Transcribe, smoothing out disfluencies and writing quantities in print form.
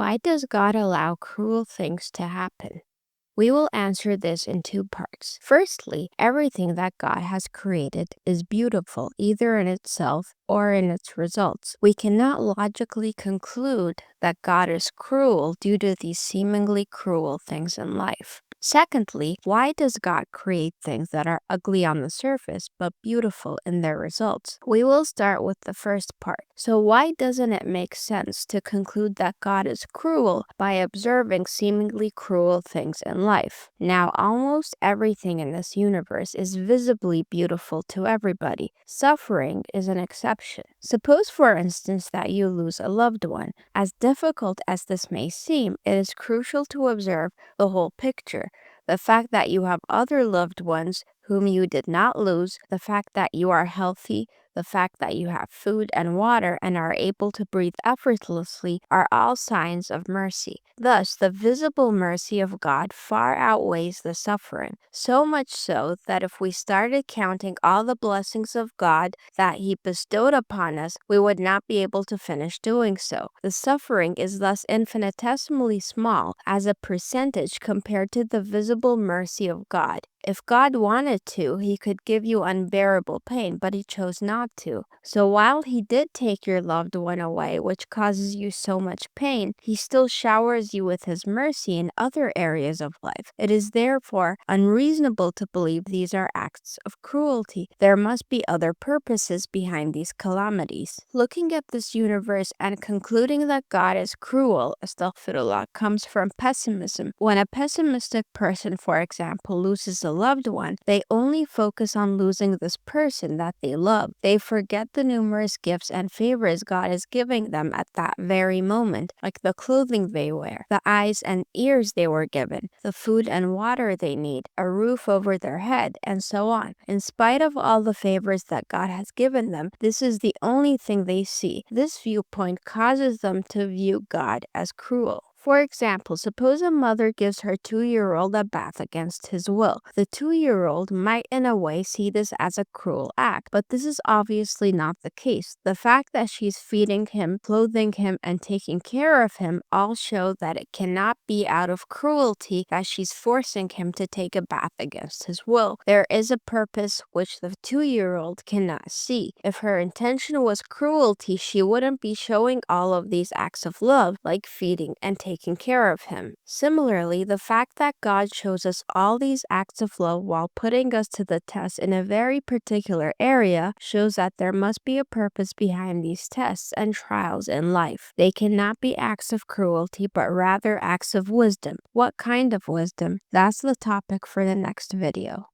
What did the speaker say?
Why does God allow cruel things to happen? We will answer this in two parts. Firstly, everything that God has created is beautiful, either in itself or in its results. We cannot logically conclude that God is cruel due to these seemingly cruel things in life. Secondly, why does God create things that are ugly on the surface but beautiful in their results? We will start with the first part. So why doesn't it make sense to conclude that God is cruel by observing seemingly cruel things in life? Now, almost everything in this universe is visibly beautiful to everybody. Suffering is an exception. Suppose, for instance, that you lose a loved one. As difficult as this may seem, it is crucial to observe the whole picture. The fact that you have other loved ones whom you did not lose, the fact that you are healthy, the fact that you have food and water and are able to breathe effortlessly are all signs of mercy. Thus, the visible mercy of God far outweighs the suffering, so much so that if we started counting all the blessings of God that He bestowed upon us, we would not be able to finish doing so. The suffering is thus infinitesimally small as a percentage compared to the visible mercy of God. If God wanted to, He could give you unbearable pain, but He chose not to. So while He did take your loved one away, which causes you so much pain, He still showers you with His mercy in other areas of life. It is therefore unreasonable to believe these are acts of cruelty. There must be other purposes behind these calamities. Looking at this universe and concluding that God is cruel, astaghfirullah, comes from pessimism. When a pessimistic person, for example, loses a loved one, they only focus on losing this person that they love. They forget the numerous gifts and favors God is giving them at that very moment, like the clothing they wear, the eyes and ears they were given, the food and water they need, a roof over their head, and so on. In spite of all the favors that God has given them, this is the only thing they see. This viewpoint causes them to view God as cruel. For example, suppose a mother gives her 2-year-old a bath against his will. The 2-year-old might in a way see this as a cruel act, but this is obviously not the case. The fact that she's feeding him, clothing him, and taking care of him all show that it cannot be out of cruelty that she's forcing him to take a bath against his will. There is a purpose which the 2-year-old cannot see. If her intention was cruelty, she wouldn't be showing all of these acts of love, like feeding and taking care of him. Similarly, the fact that God shows us all these acts of love while putting us to the test in a very particular area shows that there must be a purpose behind these tests and trials in life. They cannot be acts of cruelty, but rather acts of wisdom. What kind of wisdom? That's the topic for the next video.